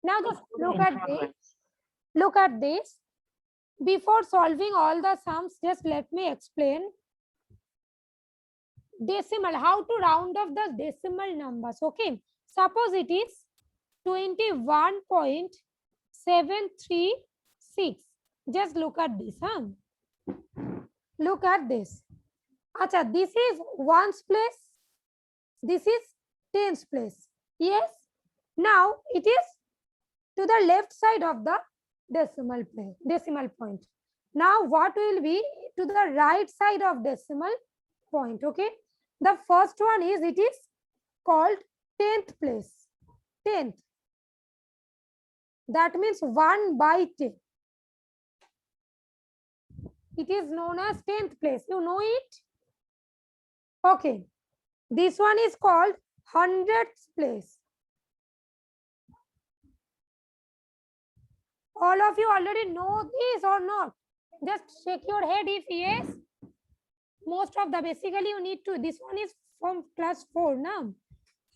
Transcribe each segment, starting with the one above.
Now just look at this. Look at this. Before solving all the sums, just let me explain. Decimal, how to round off the decimal numbers. Okay. Suppose it is 21.736. Just look at this. Look at this. Acha, this is ones place. This is tens place. Yes. Now it is to the left side of the decimal point. Now what will be to the right side of decimal point? Okay. The first one is, it is called 10th place. 10th. That means 1 by 10. It is known as 10th place. You know it? Okay. This one is called 100th place. All of you already know this or not? Just shake your head if yes. Most of the, basically you need to, this one is from class 4 now.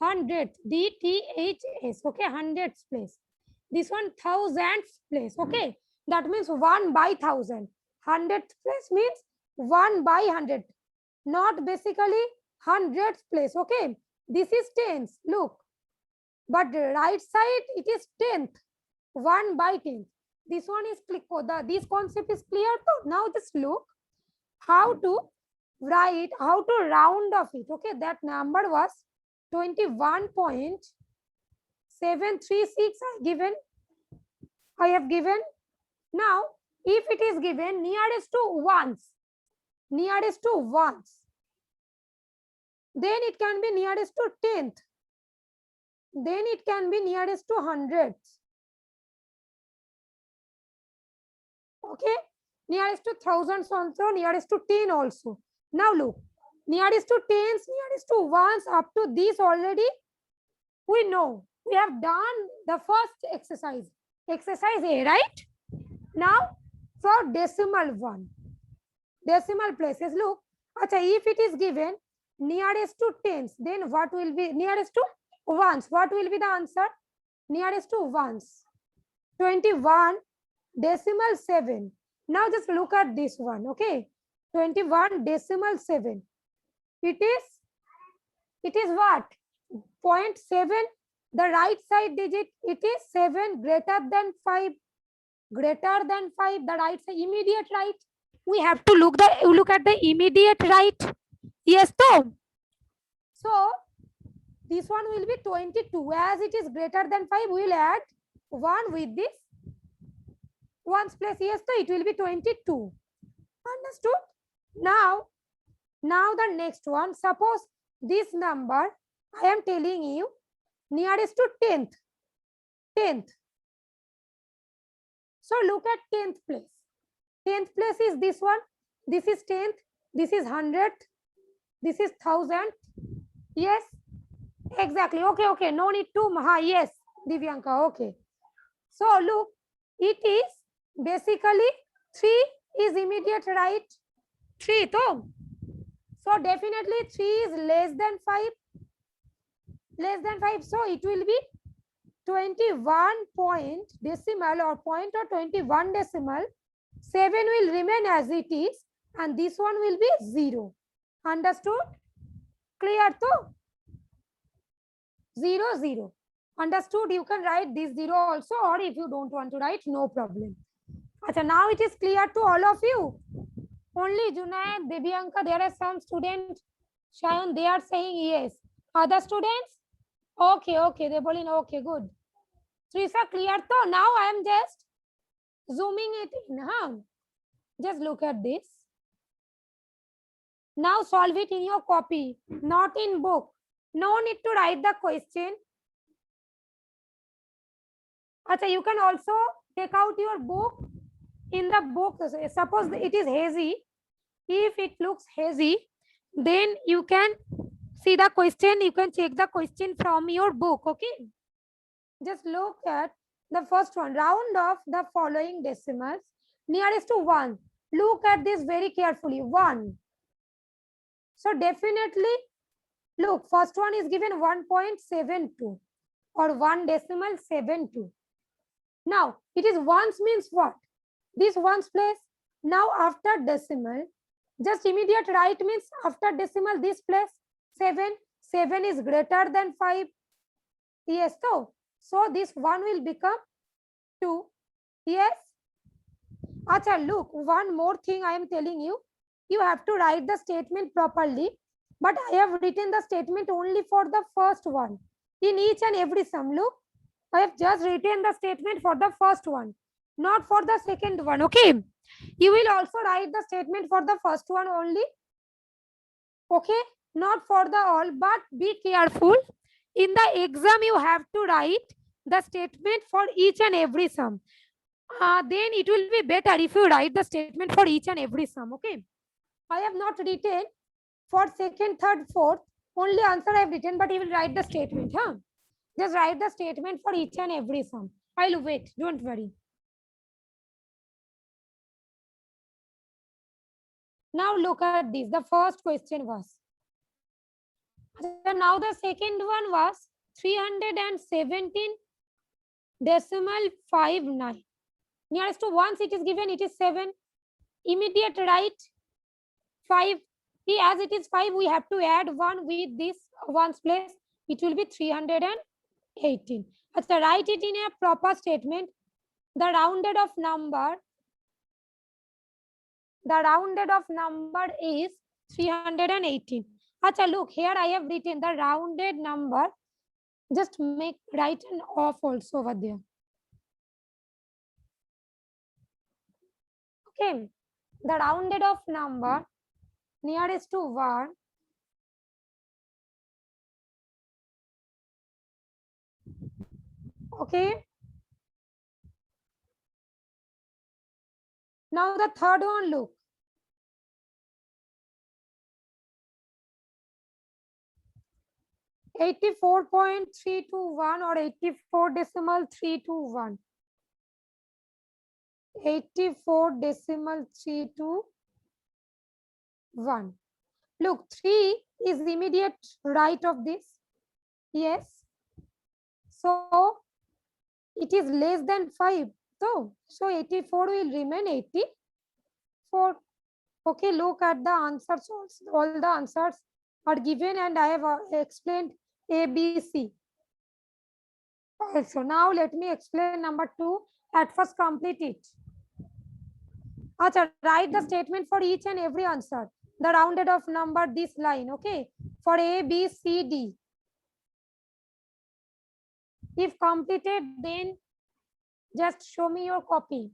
100th, DTHS, okay, 100th place. This one 1000th place, okay. That means 1 by 1000. 100th place means 1 by 100. Not basically 100th place, okay. This is tens, look. But the right side, it is 10th. 1 by 10. This one is click. This concept is clear. So now just look how to write, how to round off it. Okay, that number was 21.736 I have given. Now, if it is given nearest to ones, then it can be nearest to 10th. Then it can be nearest to 100th. Okay, nearest to thousands also, nearest to 10 also. Now look, nearest to tens, nearest to ones, up to this already we know. We have done the first exercise, exercise A, right? Now for decimal one, decimal places, look, if it is given nearest to tens, then what will be nearest to ones? What will be the answer? Nearest to ones. 21.7. Now just look at this one, okay? 21.7. It is what? 0.7. The right side digit, it is 7 greater than 5. Greater than 5, the right side, immediate right. We have to look at the immediate right. Yes, so. So this one will be 22. As it is greater than 5, we will add 1 with this ones place. Yes, so it will be 22. Understood? Now the next one, suppose this number I am telling you nearest to 10th. So look at 10th place. 10th place is this one. This is 10th. This is 100th. This is 1000th. Yes, exactly. Okay. No need to. Yes, Divyanka. Okay. So look, it is basically 3 is immediate right. 3 though. So definitely 3 is less than 5. Less than 5. So it will be 21 point decimal or 21 decimal. 7 will remain as it is and this one will be 0. Understood? Clear though? 0, 0. Understood? You can write this 0 also, or if you don't want to write, no problem. Achha, now it is clear to all of you. Only Junaid, Divyanka, there are some students, Shayan, they are saying yes. Other students? Okay, they're calling okay, good. So is clear though? Now I am just zooming it in. Just look at this. Now solve it in your copy, not in book. No need to write the question. Achha, you can also take out your book. In the book, suppose it is hazy. If it looks hazy, then you can see the question. You can check the question from your book. Okay. Just look at the first one. Round off the following decimals nearest to 1. Look at this very carefully. 1. So definitely, look, first one is given 1.72 or 1.72. Now it is ones means what? This ones place. Now after decimal, just immediate right means after decimal this place 7. 7 is greater than 5. Yes, so this 1 will become 2. Yes. Acha, look, one more thing I am telling you. You have to write the statement properly. But I have written the statement only for the first one. In each and every sum, look, I have just written the statement for the first one, not for the second one. Okay. You will also write the statement for the first one only. Okay. Not for the all, but be careful. In the exam, you have to write the statement for each and every sum. Then it will be better if you write the statement for each and every sum. Okay. I have not written for second, third, fourth. Only answer I have written, but you will write the statement. Huh? Just write the statement for each and every sum. I'll wait. Don't worry. Now look at this. The first question was. Now the second one was 317.59. Nearest to ones it is given, it is 7. Immediate right 5. As it is 5, we have to add 1 with this ones place. It will be 318. So write it in a proper statement. The rounded off number is 318. Acha, look, here I have written the rounded number. Just write an off also over there. Okay. The rounded off number nearest to 1 okay. Now the third one, look. (84.321) or 84.321. 84.321. Look, 3 is the immediate right of this. Yes. So it is less than 5. So 84 will remain 84. Okay, look at the answers. All the answers are given and I have explained A, B, C. Also, now let me explain number 2. At first complete it. Achha, write the statement for each and every answer. The rounded off number, this line, okay? For A, B, C, D. If completed, then just show me your copy.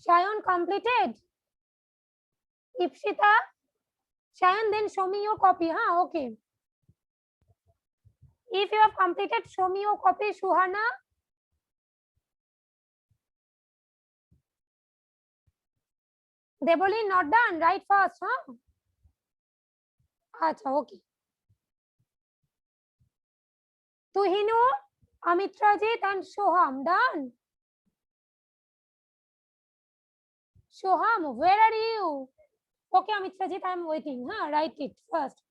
Shayan completed. Ipshita, Shayan, then show me your copy. Huh? Okay. If you have completed, show me your copy, Shuhana. Debolin, not done. Write fast, huh? Achha, okay. Tuhinu, Amitrajit, and Shoham, done. Shoham, where are you? Okay, Amitrajit, I am waiting. Huh? Write it first.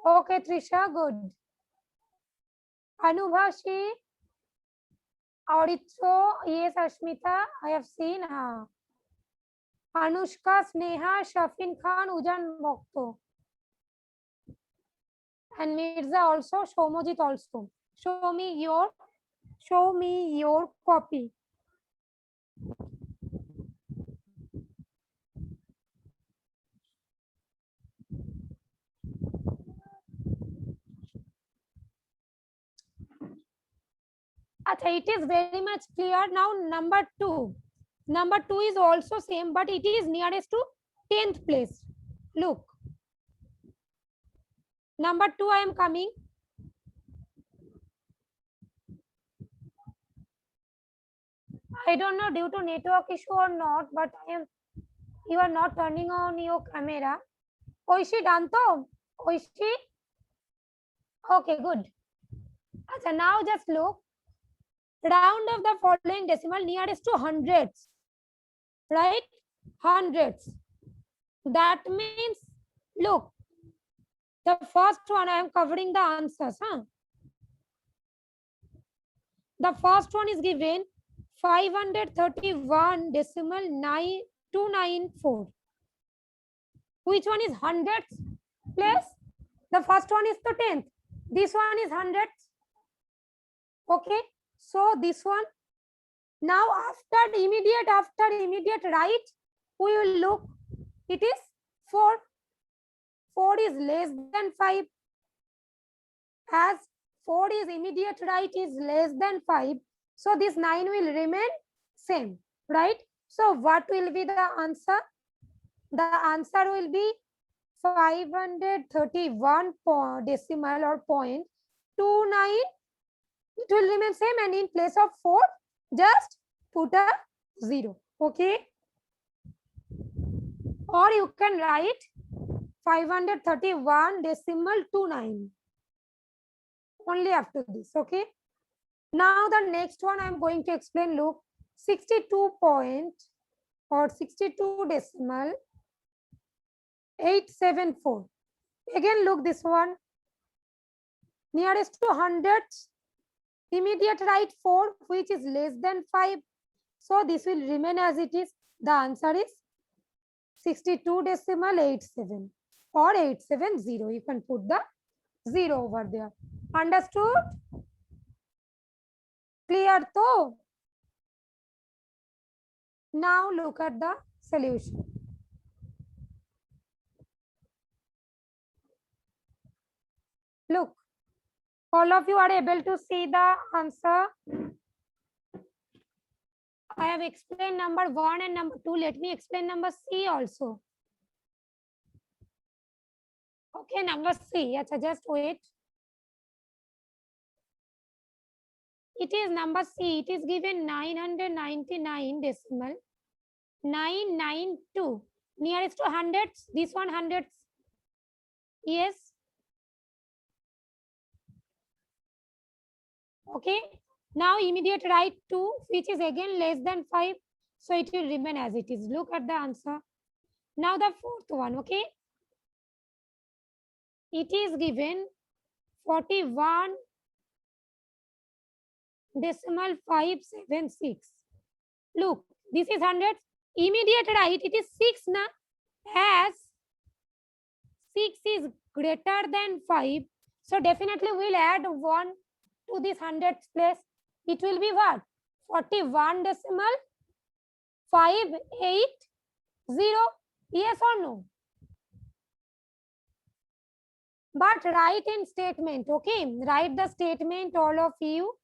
Okay, Trisha, good. Anubhashi, Auritso, yes, Ashmita, I have seen. Anushka, Sneha, Shafin Khan, Ujan Bokto. And Mirza also, Shomojit also. Show me your copy. Achha, it is very much clear. Now number 2. Number 2 is also same, but it is nearest to 10th place. Look. Number 2 I am coming. I don't know due to network issue or not, but you are not turning on your camera. Oishi Danto? Oishi? Okay, good. Achha, now just look. round of the following decimal nearest to hundreds, right? Hundreds. That means, look, the first one I am covering the answers. The first one is given 531 decimal 9294. Which one is hundreds place? The first one is the 10th. This one is hundreds. Okay. So this one. Now after immediate right, we will look. It is 4. 4 is less than 5. As 4 is immediate right is less than 5. So this 9 will remain same, right? So what will be the answer? The answer will be 531 decimal or 0.29. It will remain same, and in place of 4, just put a 0. Okay. Or you can write 531 decimal 29. Only after this. Okay. Now the next one I am going to explain. Look, 62 point or 62 decimal 874. Again, look this one. Nearest to hundreds, immediate right 4, which is less than 5. So this will remain as it is. The answer is 62 decimal 87 or 870. You can put the 0 over there. Understood? Clear though? Now look at the solution. Look, all of you are able to see the answer. I have explained number 1 and number 2. Let me explain number C also. Okay, number C. Yes, just wait. It is number C. It is given 999 decimal 992. Nearest to hundreds. This one hundreds. Yes. Okay. Now immediate right 2, which is again less than 5. So it will remain as it is. Look at the answer. Now the fourth one. Okay. It is given 41 decimal 576. Look, this is hundreds. Immediate right, it is 6 na. As 6 is greater than 5, so definitely we'll add 1 to this hundreds place. It will be what? 41 decimal 580. Yes or no? But write in statement. Okay, write the statement, all of you.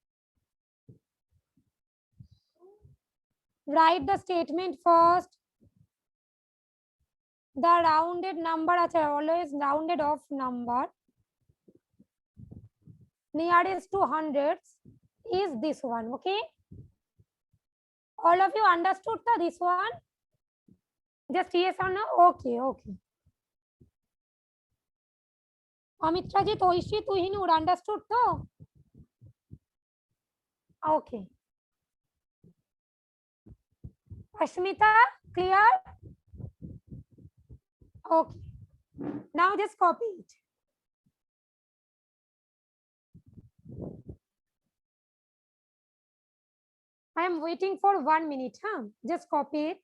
Write the statement first. The rounded number, always rounded off number nearest to hundreds is this one. Okay, all of you understood this one? Just yes or no? Okay, okay. Amitrajit, Oishi, Tuhinur, understood though? Okay. Ashmita, clear? Okay. Now just copy it. I am waiting for 1 minute. Just copy it.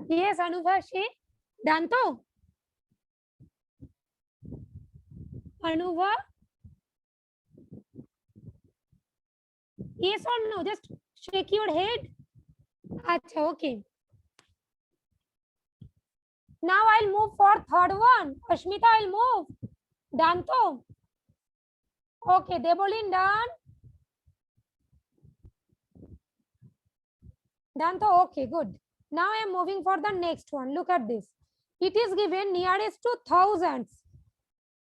Yes, Anubhashi. Done to? Anuva? Yes or no? Just shake your head. Achha, okay. Now I'll move for third one. Ashmita, I'll move. Done to? Okay, Debolin, done. Done to? Okay, good. Now I am moving for the next one. Look at this. It is given nearest to thousands,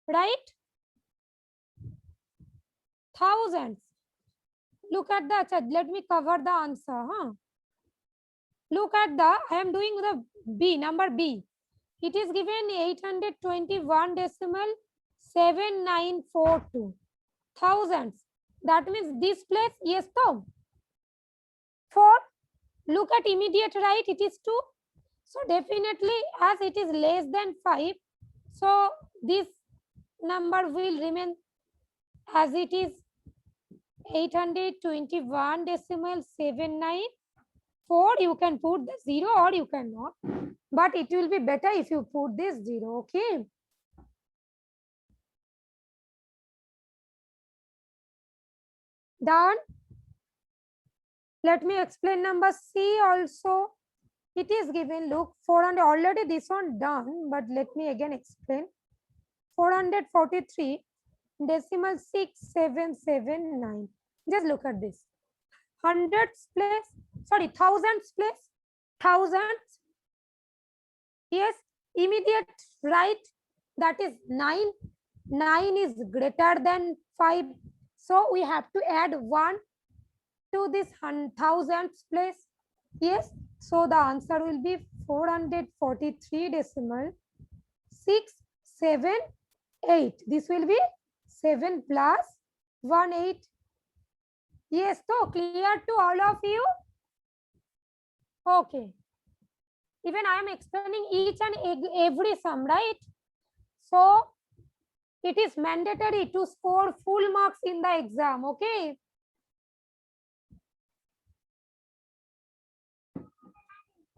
right? Thousands. look at the, let me cover the answer. Look at the, I am doing the B, number B. It is given 821 decimal 7942 thousands. That means this place, yes, so 4. Look at immediate right, it is 2. So definitely as it is less than 5, so this number will remain as it is 821 decimal 794. You can put the 0 or you cannot, but it will be better if you put this 0. Okay. Done. Let me explain number C also. It is given, look, 400, already this one done, but let me again explain. 443 decimal 6779. Just look at this. Hundreds place, sorry, thousands place, thousands. Yes, immediate right, that is 9. 9 is greater than 5. So we have to add 1 to this thousands place. Yes, so the answer will be 443 decimal 678. This will be 7 plus 1 8. Yes, so clear to all of you? Okay. Even I am explaining each and every sum, right? So it is mandatory to score full marks in the exam. Okay.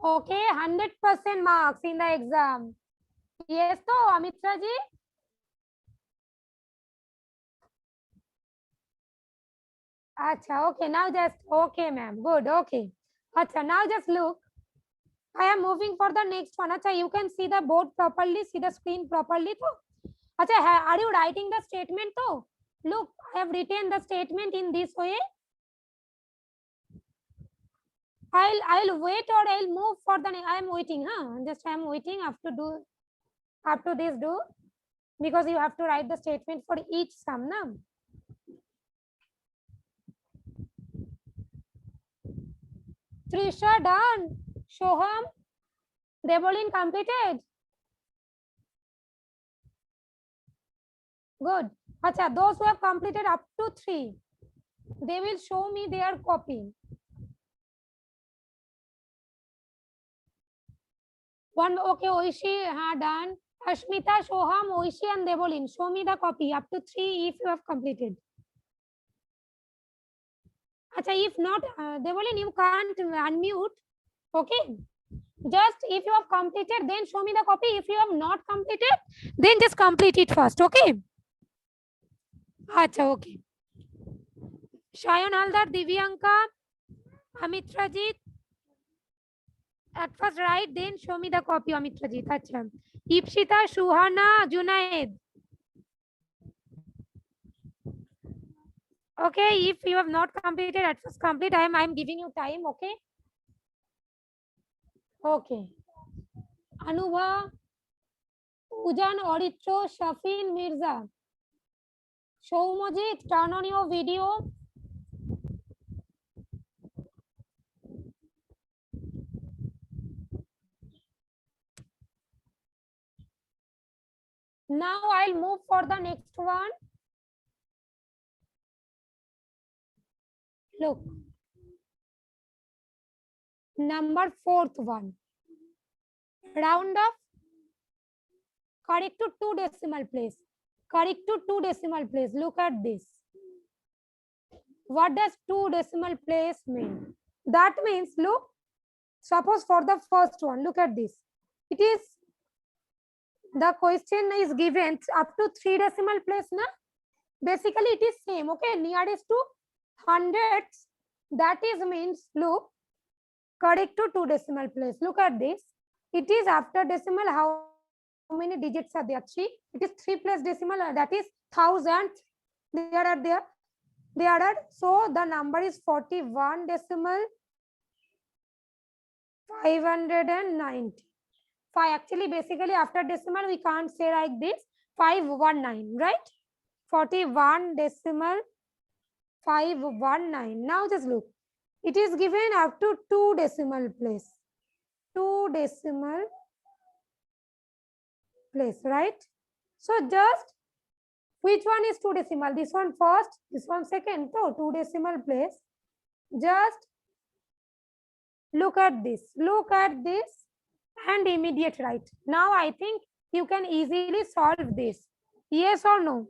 Okay, 100% marks in the exam. Yes, so Amitra ji. Acha, okay, now just, okay, ma'am, good, okay. Acha, now just look. I am moving for the next one. Acha, you can see the board properly, see the screen properly. Too. Acha, are you writing the statement too? Look, I have written the statement in this way. I'll wait or I'll move for the, I am waiting, just I am waiting after this do, because you have to write the statement for each sum, na? Trisha done. Shoham, Debolin completed. Good. Acha, those who have completed up to 3, they will show me their copy. One, okay, Oishi, done. Ashmita, Shoham, Oishi and Debolin, show me the copy up to 3 if you have completed. Acha, if not, Debolin, you can't unmute. Okay. Just if you have completed, then show me the copy. If you have not completed, then just complete it first. Okay. Acha, okay. Shayan Haldar, Divyanka, Amitrajit. At first write, then show me the copy, Amitrajit. Acha. Ipshita, Shuhana, Junaid. Okay, if you have not completed, at first complete. I am giving you time. Okay. Okay. Anubha, Ujan, Auditro, Shafin, Mirza. Showmojit, turn on your video. Now I'll move for the next one. Look. Number 4th one. Round off. Correct to 2 decimal place. Correct to 2 decimal place. Look at this. What does 2 decimal place mean? That means, look, suppose for the first one, look at this. It is, the question is given up to 3 decimal place, na? Basically, it is same, okay? Nearest to hundreds, that is means, look, correct to 2 decimal place. Look at this. It is after decimal, how many digits are there? 3. It is 3 plus decimal, that is 1000. There are there. They are, so the number is 41 decimal 590. 5, actually, basically after decimal we can't say like this. 519, right? 41 decimal 519. Now just look. It is given up to 2 decimal place. 2 decimal place, right? So just which one is 2 decimal? This one first, this one second. So 2 decimal place. Just look at this. Look at this and immediate right. Now I think you can easily solve this. Yes or no?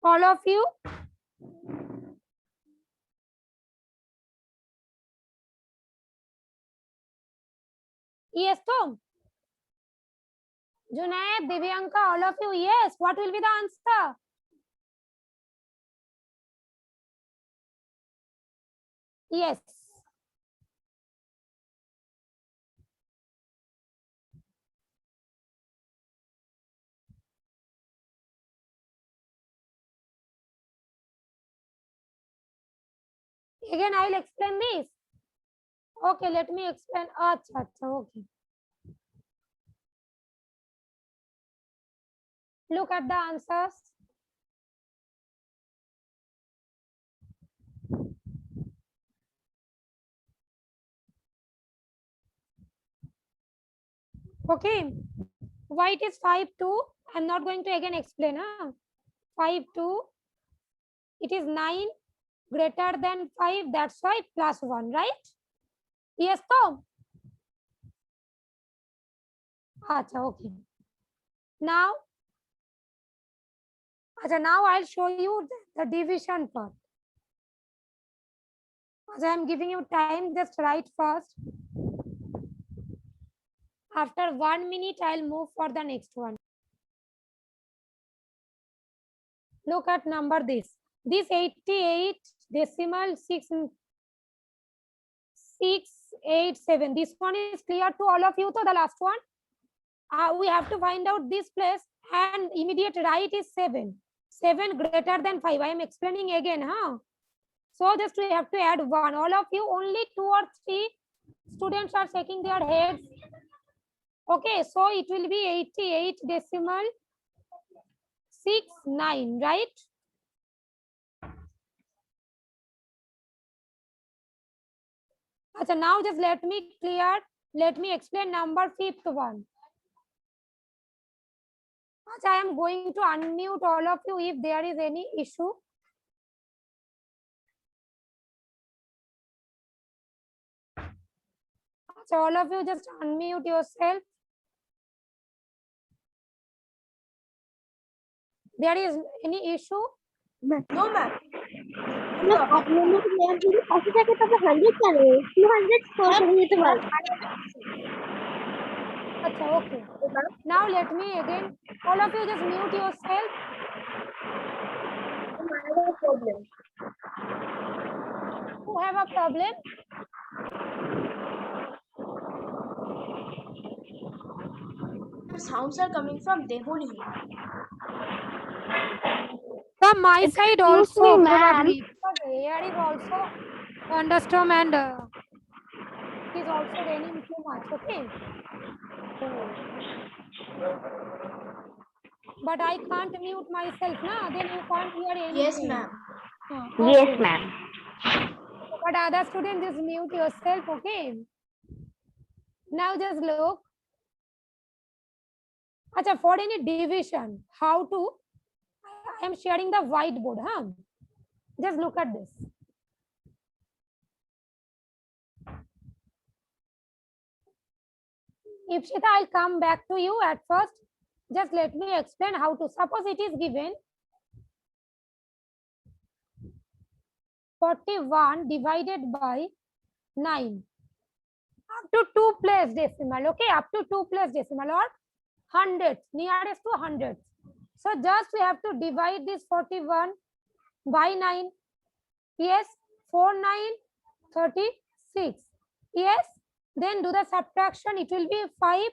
All of you? Yes, Tom. Junaid, Divyanka, all of you, yes. What will be the answer? Yes. Again, I'll explain this. Okay, let me explain. Acha, okay. Look at the answers. Okay. Why it is 5, 2? I'm not going to again explain. Huh? 5, 2. It is 9 greater than 5. That's why plus 1, right? Yes, Tom. Acha, okay. Now I'll show you the division part. As I am giving you time, just write first. After 1 minute, I'll move for the next one. Look at number this. This 88 decimal 687. This one is clear to all of you. So the last one, we have to find out this place, and immediate right is 7. 7 greater than 5. I am explaining again, huh? So just we have to add 1. All of you, only 2 or 3 students are shaking their heads. Okay, so it will be 88 decimal 69, right? So now just let me explain number 5th one. I am going to unmute all of you if there is any issue. So all of you just unmute yourself. There is any issue? No, ma'am. No, আপনি তাকে তবে 100 কেন 200 score করে দিতে পারবেন আচ্ছা, okay. Now let me again, all of you just mute yourself. problem. Who have a problem? Sounds are coming from Devoli. From my side also, me, ma'am. probably. Because air is also thunderstorm and it is also raining too much, okay? But I can't mute myself, na? Then you can't hear anything. Yes, ma'am. Okay. Yes, ma'am. But other students, just mute yourself, okay? Now just look. Acha, for any division, how to? I am sharing the whiteboard, huh? Just look at this. Ipshita, I'll come back to you at first. Just let me explain how to. Suppose it is given 41 divided by 9 up to 2 place decimal, okay? Up to 2 place decimal or hundreds, nearest to hundreds. So just we have to divide this 41 by 9. Yes, 4 9 36. Yes, then do the subtraction. It will be 5.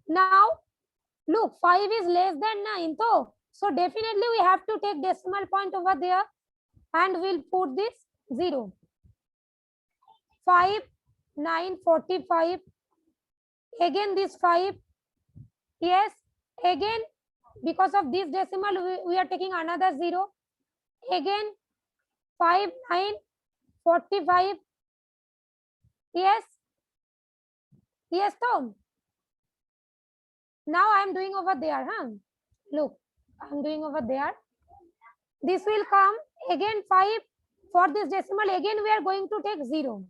Now look, 5 is less than 9, so definitely we have to take decimal point over there and we'll put this 0. 5 9 45. Again this 5. Yes, again Because of this decimal, we are taking another 0. Again, 5, 9, 45. Yes. Yes, Tom. Now I am doing over there, huh? Look, I am doing over there. This will come again 5 for this decimal. Again, we are going to take 0.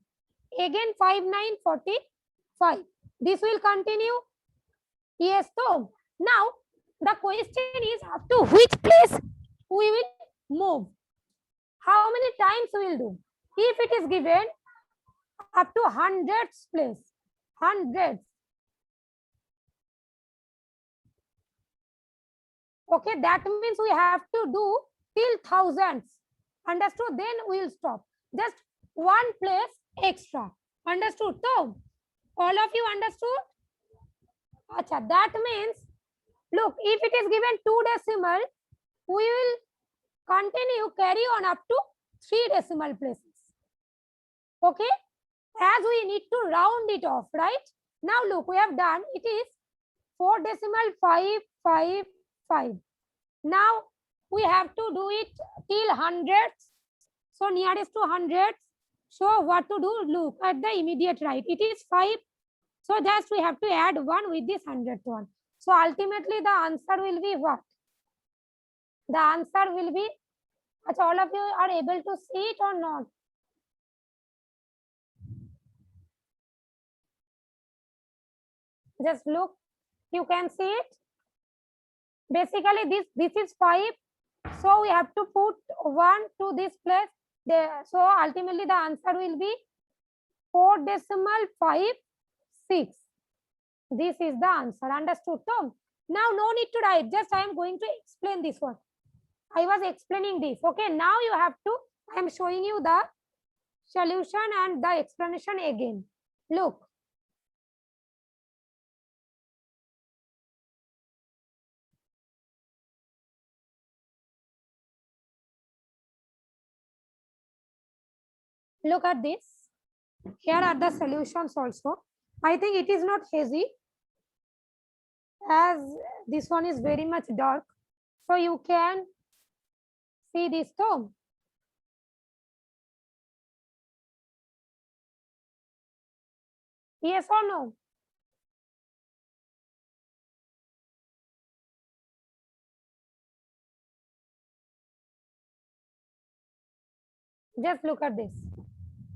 Again 5, 9, 45. This will continue. Yes, Tom. Now the question is up to which place we will move. How many times we will do? If it is given up to hundreds place, hundreds. Okay, that means we have to do till thousands. Understood? Then we will stop. Just one place extra. Understood? So, all of you understood? Acha, that means, look, if it is given 2 decimal, we will continue carry on up to 3 decimal places. Okay? As we need to round it off, right? Now look, we have done, it is 4 decimal 5, 5, 5. Now we have to do it till hundreds. So nearest to hundreds. So what to do? Look at the immediate right. It is 5. So just we have to add 1 with this 100th one. So ultimately the answer will be what? The answer will be, all of you are able to see it or not? Just look, you can see it. Basically this is 5. So we have to put 1 to this place. There. So ultimately the answer will be 4 decimal 5, 6. This is the answer. Understood, Tom? Now no need to write. Just I am going to explain this one. I was explaining this. Okay, now you have to, I am showing you the solution and the explanation again. Look. Look at this. Here are the solutions also. I think it is not hazy, as this one is very much dark. So you can see this, Tom. Yes or no? Just look at this.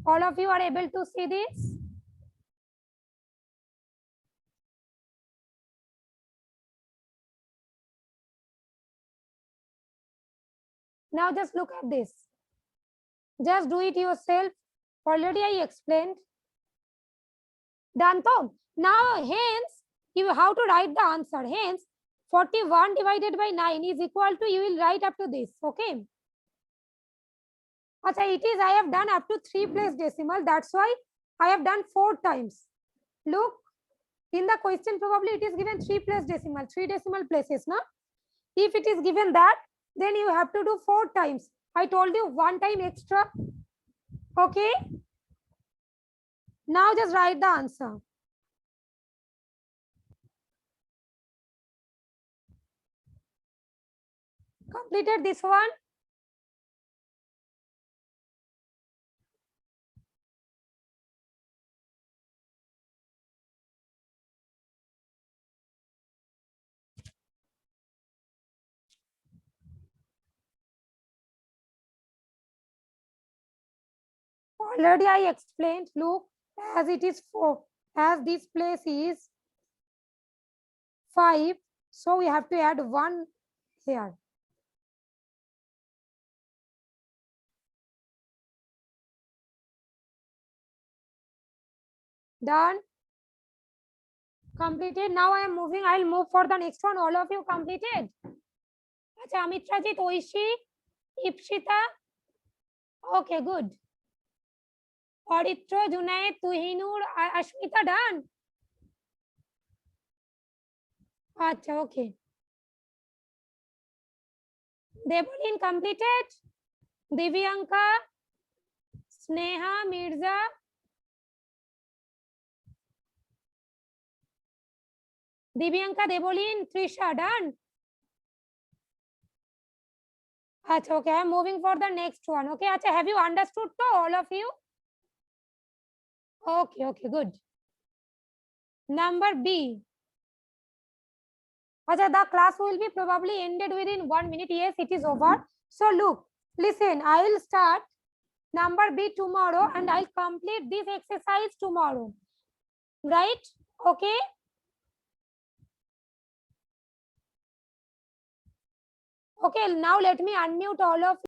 All of you are able to see this? Now just look at this. Just do it yourself. Already I explained. Done, Tom. Now hence, you have to write the answer. Hence, 41 divided by 9 is equal to, you will write up to this. Okay. Achha, it is, I have done up to 3 place decimal. That's why I have done 4 times. Look, in the question probably it is given 3 place decimal, 3 decimal places. No? If it is given that, then you have to do 4 times. I told you 1 time extra. Okay. Now just write the answer. Completed this one. Already I explained. Look, as it is 4, as this place is 5, so we have to add 1 here. Done. Completed. Now I am moving. I'll move for the next one. All of you completed. Acha, Amitrajit, Oishi, Ipshita. Okay, good. Auditro, Junaid, Tuhinur, Ashmita, done. Acha, okay. Debolin completed. Divyanka, Sneha, Mirza. Divyanka, Debolin, Trisha, done. Acha, okay, I am moving for the next one. Okay, acha, have you understood to all of you? Okay, okay, good. Number B. Acha, the class will be probably ended within 1 minute. Yes, it is over. So look, listen, I will start number B tomorrow and I'll complete this exercise tomorrow. Right? Okay. Okay, now let me unmute all of you.